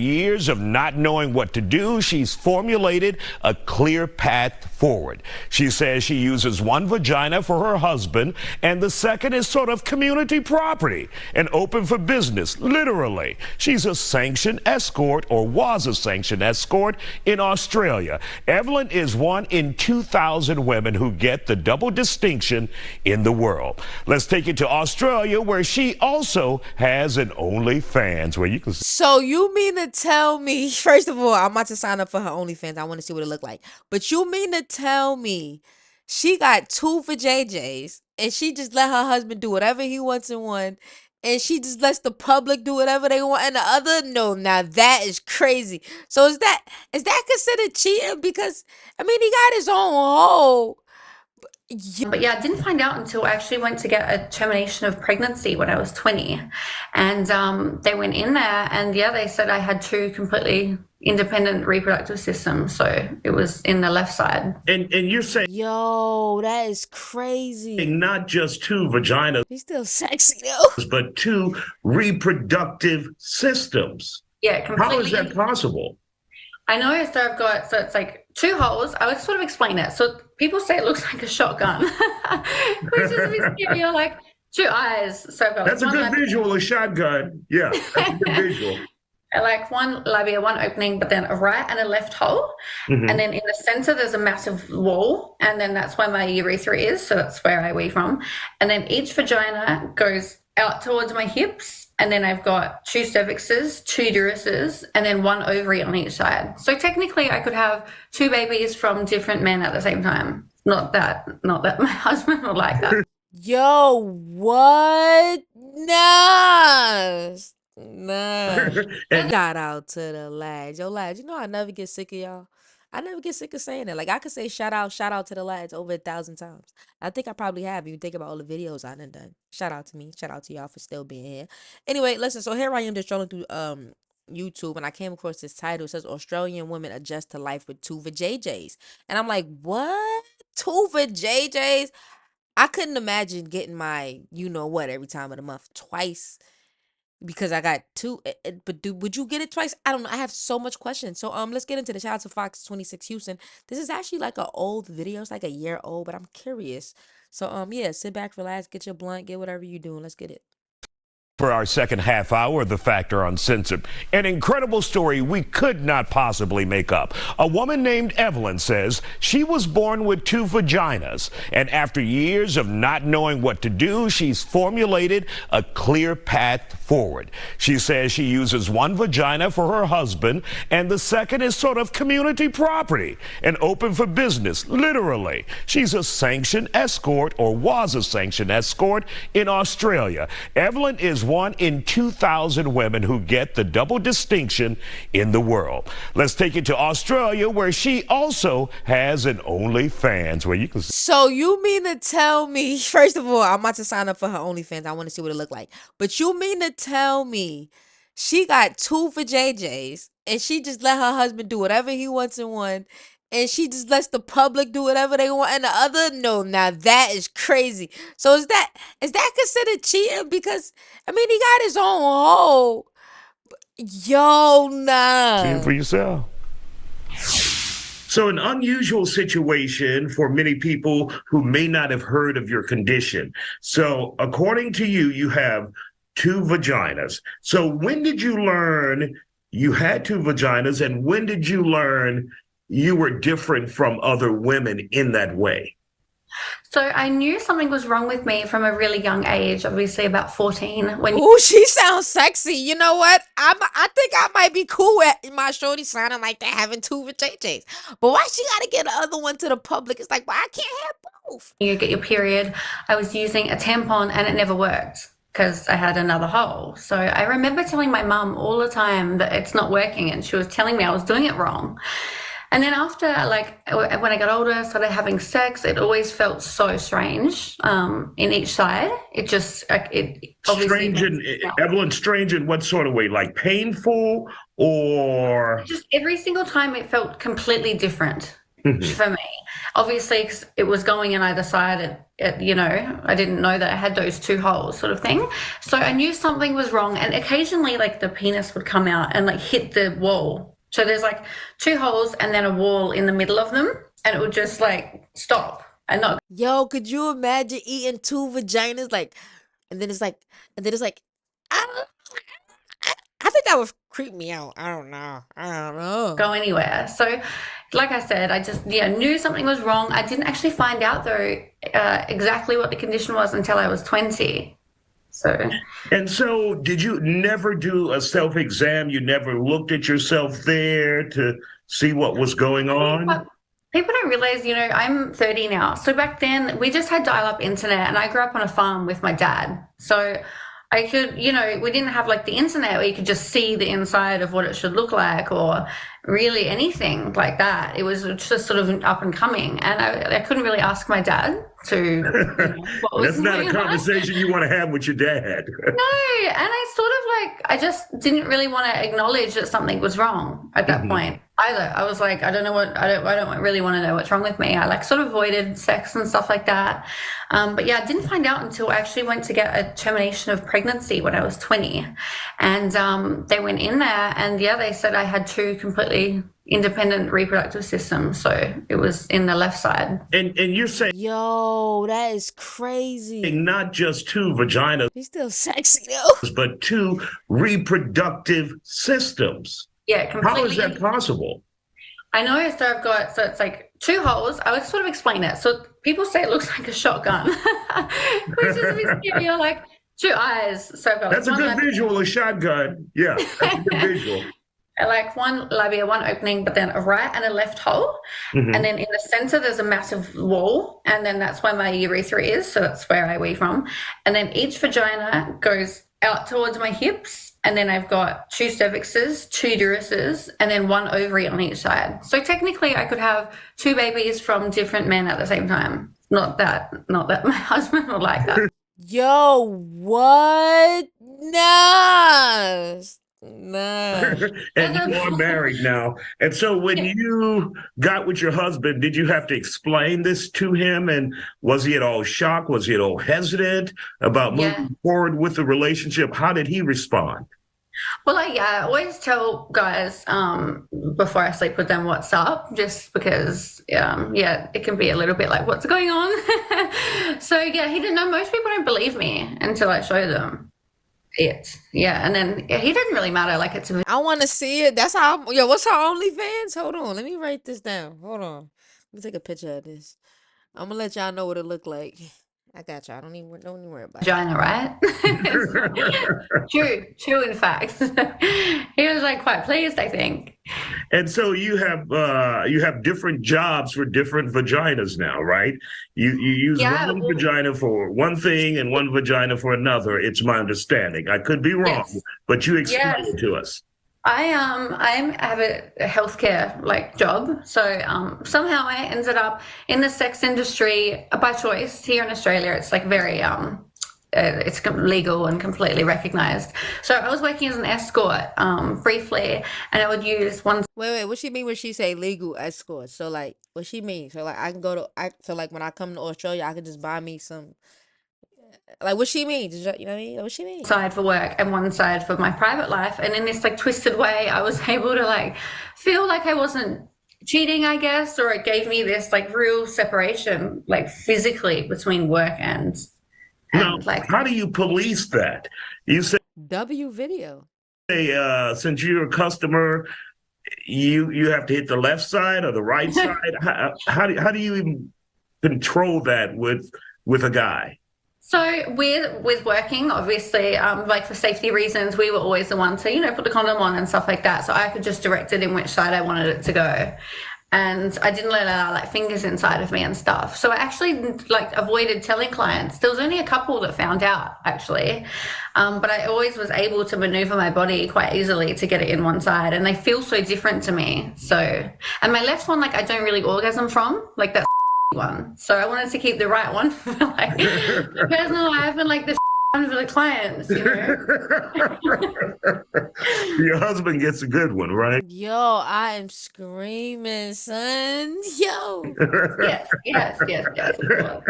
Years of not knowing what to do, she's formulated a clear path forward. She says she uses one vagina for her husband, and the second is sort of community property and open for business, literally. She's a sanctioned escort, or was a sanctioned escort, in Australia. Evelyn is one in 2,000 women who get the double distinction in the world. Let's take it to Australia, where she also has an OnlyFans, where you can... So you mean to tell me, first of all, I'm about to sign up for her OnlyFans. I want to see what it look like. But you mean to tell me she got two for JJs and she just let her husband do whatever he wants in one, and she just lets the public do whatever they want in the other? No, now that is crazy. So is that considered cheating? Because I mean, he got his own hole. But yeah, I didn't find out until I actually went to get a termination of pregnancy when I was 20. And they went in there and yeah, they said I had two completely independent reproductive systems. So it was in the left side. And you're saying... Yo, that is crazy. Not just two vaginas. He's still sexy though. But two reproductive systems. Yeah, completely. How is that possible? I know, so I've got, so it's like two holes. I would sort of explain it. So people say it looks like a shotgun, which is a bit scary. You're like, two eyes. So I've got that's a good visual, a shotgun. Yeah, that's a good visual. I like one labia, one opening, but then a right and a left hole. And then in the center, there's a massive wall. And then that's where my urethra is. So that's where I wee from. And then each vagina goes out towards my hips. And then I've got two cervixes, two uteruses, and then one ovary on each side. So technically I could have two babies from different men at the same time. Not that my husband would like that. Yo, what? Nah. Shout out to the lads. Yo, lads, you know I never get sick of y'all. I never get sick of saying it. Like, I could say shout out to the lads over 1,000 times. I think I probably have. You think about all the videos I done. Shout out to me. Shout out to y'all for still being here. Anyway, listen, so here I am just scrolling through YouTube, and I came across this title. It says Australian women adjust to life with two vajayjays. And I'm like, what? Two vajayjays? I couldn't imagine getting my you-know-what every time of the month twice. Because I got two, but would you get it twice? I don't know. I have so much questions. So let's get into the shout out to Fox 26 Houston. This is actually like an old video. It's like a year old, but I'm curious. So yeah, sit back, relax, get your blunt, get whatever you're doing. Let's get it. For our second half hour of The Factor Uncensored, an incredible story we could not possibly make up. A woman named Evelyn says she was born with two vaginas, and after years of not knowing what to do, she's formulated a clear path forward. She says she uses one vagina for her husband, and the second is sort of community property and open for business, literally. She's a sanctioned escort, or was a sanctioned escort, in Australia. Evelyn is one in 2,000 women who get the double distinction in the world. Let's take it to Australia, where she also has an OnlyFans, where you can... So you mean to tell me, first of all, I'm about to sign up for her OnlyFans. I want to see what it look like. But you mean to tell me she got two for JJs and she just let her husband do whatever he wants in one, and she just lets the public do whatever they want in the other? No, now that is crazy. So is that considered cheating? Because I mean, he got his own hole. Yo, nah. See it for yourself. So an unusual situation for many people who may not have heard of your condition. So according to you, you have two vaginas. So when did you learn you had two vaginas, and when did you learn you were different from other women in that way? So I knew something was wrong with me from a really young age, obviously about 14. Ooh, she sounds sexy. You know what? I think I might be cool with my shorty sounding like they're having two for JJs. But why she gotta get the other one to the public? It's like, well, I can't have both. You get your period. I was using a tampon and it never worked because I had another hole. So I remember telling my mum all the time that it's not working, and she was telling me I was doing it wrong. And then after, like, when I got older, started having sex, it always felt so strange in each side. It just, it obviously... Evelyn, strange in what sort of way? Like painful, or... Just every single time it felt completely different. for me. Obviously, 'cause it was going in either side. I didn't know that I had those two holes, sort of thing. So I knew something was wrong, and occasionally, like, the penis would come out and like hit the wall. So there's like two holes and then a wall in the middle of them, and it would just like stop and not. Yo, could you imagine eating two vaginas? Like, and then it's like, I, I think that would creep me out. I don't know. Go anywhere. So, like I said, I just knew something was wrong. I didn't actually find out though exactly what the condition was until I was 20. So did you never do a self-exam? You never looked at yourself there to see what was going on? People don't realize, I'm 30 now. So back then we just had dial-up internet, and I grew up on a farm with my dad. So I could, we didn't have like the internet where you could just see the inside of what it should look like, or really anything like that. It was just sort of up and coming, and I couldn't really ask my dad to. What was That's not a conversation you want to have with your dad. No, and I just didn't really want to acknowledge that something was wrong at that point either. I was like, I don't really want to know what's wrong with me. I like sort of avoided sex and stuff like that. But yeah, I didn't find out until I actually went to get a termination of pregnancy when I was 20. And they went in there, and they said I had two completely independent reproductive systems. So it was in the left side. And you're saying, yo, that is crazy. Not just two vaginas. He's still sexy though. But two reproductive systems. Yeah, completely. How is that possible? I know. So it's like two holes. I would sort of explain it. So people say it looks like a shotgun, which is a bit scary. You're like two eyes. So I've got that's a good visual, a shotgun. Yeah, that's a good visual. Like one labia, one opening, but then a right and a left hole. And then in the center, there's a massive wall. And then that's where my urethra is. So that's where I wee from. And then each vagina goes out towards my hips. And then I've got two cervixes, two uteruses, and then one ovary on each side. So technically I could have two babies from different men at the same time. Not that my husband would like that. Yo, what? Nah. And you are married now. And so when you got with your husband, did you have to explain this to him? And was he at all shocked? Was he at all hesitant about moving forward with the relationship? How did he respond? Well, I always tell guys before I sleep with them what's up, just because, it can be a little bit like, what's going on? So, he didn't know. Most people don't believe me until I show them it. And then he didn't really matter. Like, it's. I want to see it. That's how. Yo, what's her OnlyFans? Hold on, let me write this down. Hold on, let me take a picture of this. I'm gonna let y'all know what it looked like. I got y'all. Don't even worry about it. Vagina, right? True. In fact, he was like quite pleased, I think. And so you have different jobs for different vaginas now, right? You use one vagina for one thing and one vagina for another. It's my understanding. I could be wrong, but you explain it to us. I have a healthcare job, so somehow I ended up in the sex industry by choice. Here in Australia, it's like very it's legal and completely recognized. So I was working as an escort briefly, and I would use one. Wait, what she mean when she say legal escort? So what she mean? So I can go to when I come to Australia, I can just buy me some. Like, what she mean? You know what I mean? What she mean? Side for work and one side for my private life. And in this twisted way, I was able to feel like I wasn't cheating, I guess, or it gave me this real separation, physically between work and now, how do you police that? You say W video. Since you're a customer, you have to hit the left side or the right side. How do you even control that with a guy? So with working, obviously, for safety reasons, we were always the ones to, put the condom on and stuff like that. So I could just direct it in which side I wanted it to go. And I didn't let allow fingers inside of me and stuff. So I actually avoided telling clients. There was only a couple that found out actually. But I always was able to maneuver my body quite easily to get it in one side. And they feel so different to me. So, and my left one, I don't really orgasm from, that one. So I wanted to keep the right one for personal life and the for the clients, you know. Your husband gets a good one, right? Yo, I am screaming, son. Yo. Yes, of course.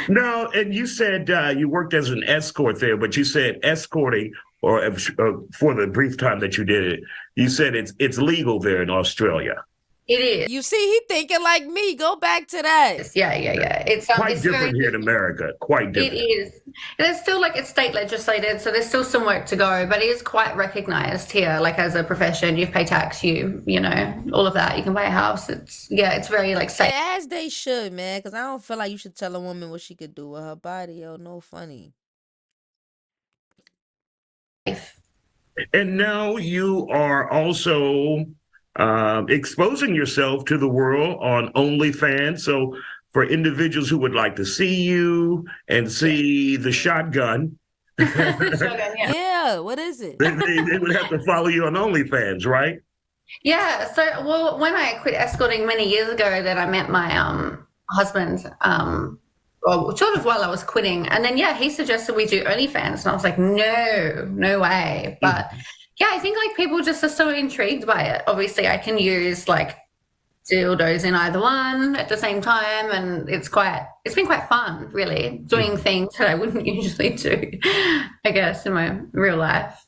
No, and you said you worked as an escort there, but you said escorting, or for the brief time that you did it, you said it's legal there in Australia. It is. You see, he thinking like me. Go back to that. Yeah. It's Quite it's different very here in America. Quite different. It is. And it's still like it's state legislated, so there's still some work to go, but it is quite recognized here, like as a profession. You pay tax, you know, all of that. You can buy a house. It's very like safe. As they should, man, because I don't feel like you should tell a woman what she could do with her body. Yo, no funny. And now you are also exposing yourself to the world on OnlyFans. So for individuals who would like to see you and see the shotgun, Yeah, what is it? they would have to follow you on OnlyFans, right? Yeah. So, well, when I quit escorting many years ago, then I met my husband. Well, sort of while I was quitting, and then he suggested we do OnlyFans, and I was like, no way. But yeah, I think like people just are so intrigued by it. Obviously, I can use like dildos in either one at the same time, and it's been quite fun, really, doing things that I wouldn't usually do, I guess, in my real life.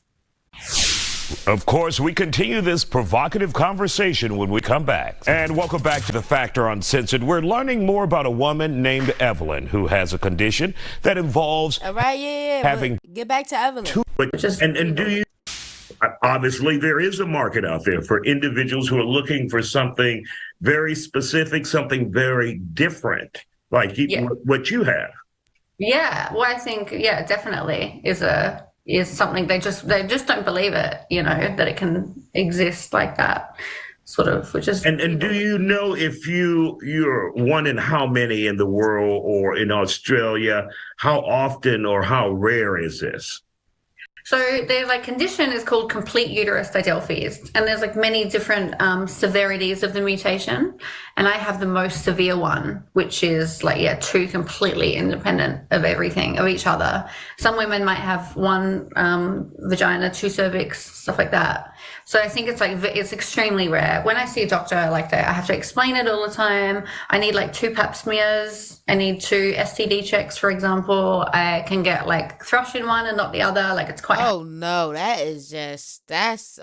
Of course, we continue this provocative conversation when we come back. And welcome back to The Factor Uncensored. We're learning more about a woman named Evelyn who has a condition that involves All right, yeah. having Get back to Evelyn. And do you, obviously there is a market out there for individuals who are looking for something very specific, something very different, like what you have. Yeah, well, I think definitely is something they just don't believe it, you know, that it can exist like that, sort of, which is. And do you know if you're one in how many in the world or in Australia? How often or how rare is this? So their like condition is called complete uterus didelphys, and there's like many different severities of the mutation, and I have the most severe one, which is like two completely independent of everything, of each other. Some women might have one vagina, two cervix, stuff like that. So I think it's extremely rare. When I see a doctor like that, I have to explain it all the time. I need like 2 pap smears. I need 2 STD checks, for example. I can get like thrush in one and not the other. Like it's quite. Oh no,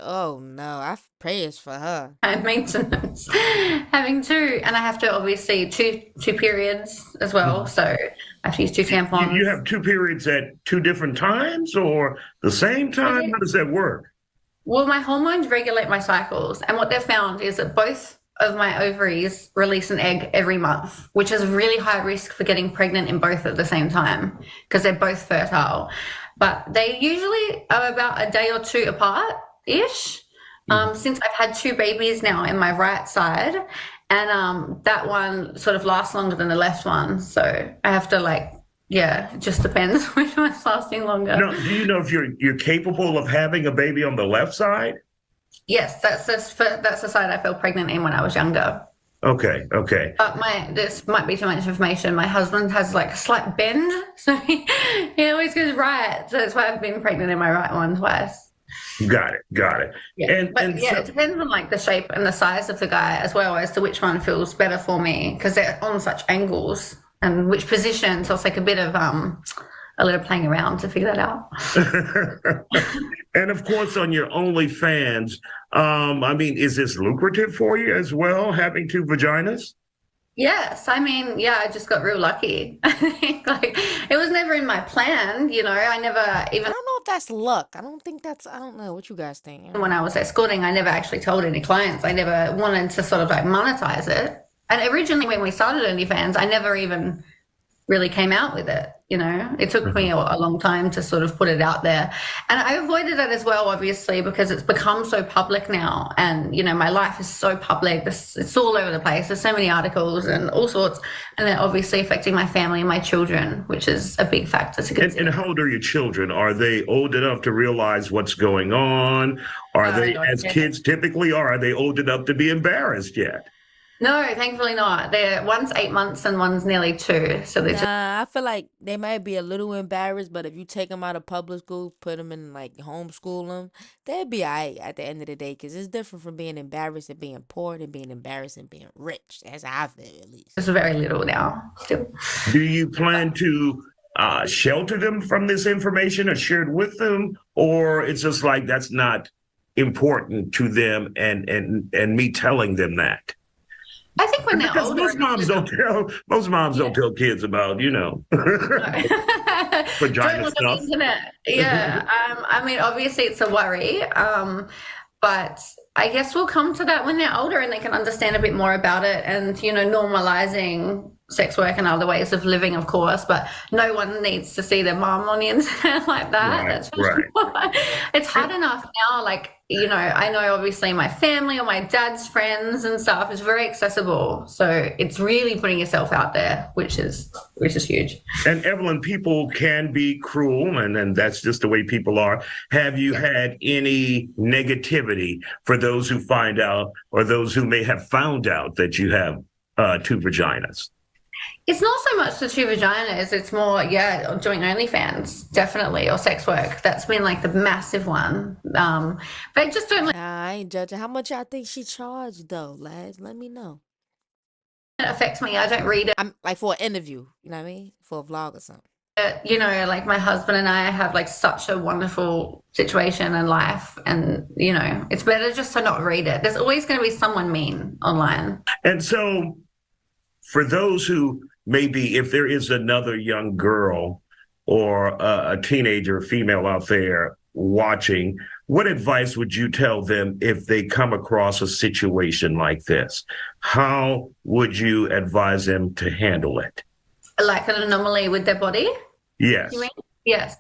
oh no, I prayers for her. High maintenance. Having 2, and I have to obviously two periods as well. So I have to use 2 tampons. You have 2 periods at 2 different times or the same time? How does that work? Well, my hormones regulate my cycles, and what they've found is that both of my ovaries release an egg every month, which is a really high risk for getting pregnant in both at the same time because they're both fertile. But they usually are about a day or 2 apart-ish. Since I've had 2 babies now in my right side, and that one sort of lasts longer than the left one. So I have to it just depends which one's lasting longer. No, do you know if you're capable of having a baby on the left side? Yes, that's the side I fell pregnant in when I was younger. Okay. But this might be too much information. My husband has like a slight bend, so he always goes right. So that's why I've been pregnant in my right one twice. Got it. Yeah. It depends on like the shape and the size of the guy as well as to which one feels better for me, because they're on such angles and which position. So it's like a bit of a little playing around to figure that out. And of course, on your OnlyFans, I mean, is this lucrative for you as well, having 2 vaginas? Yes, I mean, I just got real lucky. Like, it was never in my plan, you know. I don't know if that's luck. I don't know what you guys think. When I was escorting, I never actually told any clients. I never wanted to sort of like monetize it. And originally when we started OnlyFans, I never even really came out with it, you know. It took me a long time to sort of put it out there. And I avoided it as well, obviously, because it's become so public now. And, you know, my life is so public. It's all over the place. There's so many articles and all sorts. And they're obviously affecting my family and my children, which is a big factor to consider. And how old are your children? Are they old enough to realize what's going on? Are they, as kids typically are they old enough to be embarrassed yet? No, thankfully not. One's 8 months and one's nearly 2. So they're just Nah, I feel like they might be a little embarrassed, but if you take them out of public school, put them in like homeschool them, they'll be alright at the end of the day. Cause it's different from being embarrassed and being poor than being embarrassed and being rich. That's how I feel, at least. very little now still. Do you plan to shelter them from this information or share it with them, or it's just like that's not important to them, and me telling them that? I think when they're Because older, most moms don't tell kids about, Don't vagina look stuff. on the internet. Yeah. I mean, obviously it's a worry. But I guess we'll come to that when they're older and they can understand a bit more about it, and, normalizing sex work and other ways of living, of course, but no one needs to see their mom on the internet like that. Right, That's for sure. It's hard enough now, like, I know obviously my family or my dad's friends and stuff is very accessible. So it's really putting yourself out there, which is huge. And Evelyn, people can be cruel, and that's just the way people are. Have you had any negativity for those who find out, or those who may have found out that you have 2 vaginas? It's not so much the 2 vaginas. It's more, doing OnlyFans, definitely, or sex work. That's been like the massive one. But I just don't Nah, I ain't judging. How much y'all think she charged though, lads? Let me know. it affects me. I don't read it. I'm like for an interview, you know what I mean? For a vlog or something. Like my husband and I have like such a wonderful situation in life, and it's better just to not read it. There's always going to be someone mean online. And so for those who maybe, if there is another young girl or a teenager, female out there watching, what advice would you tell them if they come across a situation like this? How would you advise them to handle it? Like an anomaly with their body? Yes. You mean? Yes.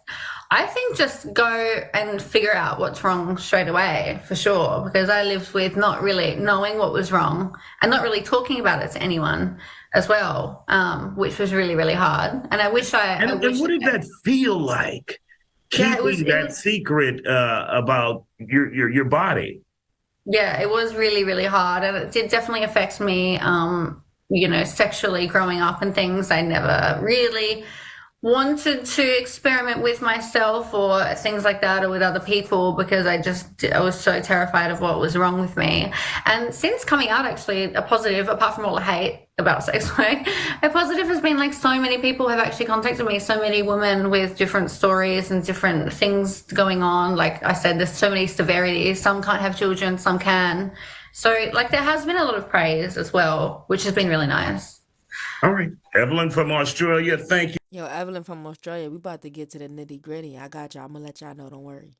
I think just go and figure out what's wrong straight away, for sure, because I lived with not really knowing what was wrong and not really talking about it to anyone as well, which was really, really hard. And I wish And what did that feel like? Keeping that secret about your body. Yeah, it was really, really hard, and it did definitely affect me, sexually growing up and things. I never really wanted to experiment with myself or things like that, or with other people, because I was so terrified of what was wrong with me. And since coming out, actually, a positive, apart from all the hate about sex work, a positive has been like so many people have actually contacted me, so many women with different stories and different things going on. Like I said, there's so many severities. Some can't have children, some can. So like there has been a lot of praise as well, which has been really nice. All right. Evelyn from Australia, thank you. Yo, Evelyn from Australia, we about to get to the nitty gritty. I got y'all. I'm gonna let y'all know. Don't worry.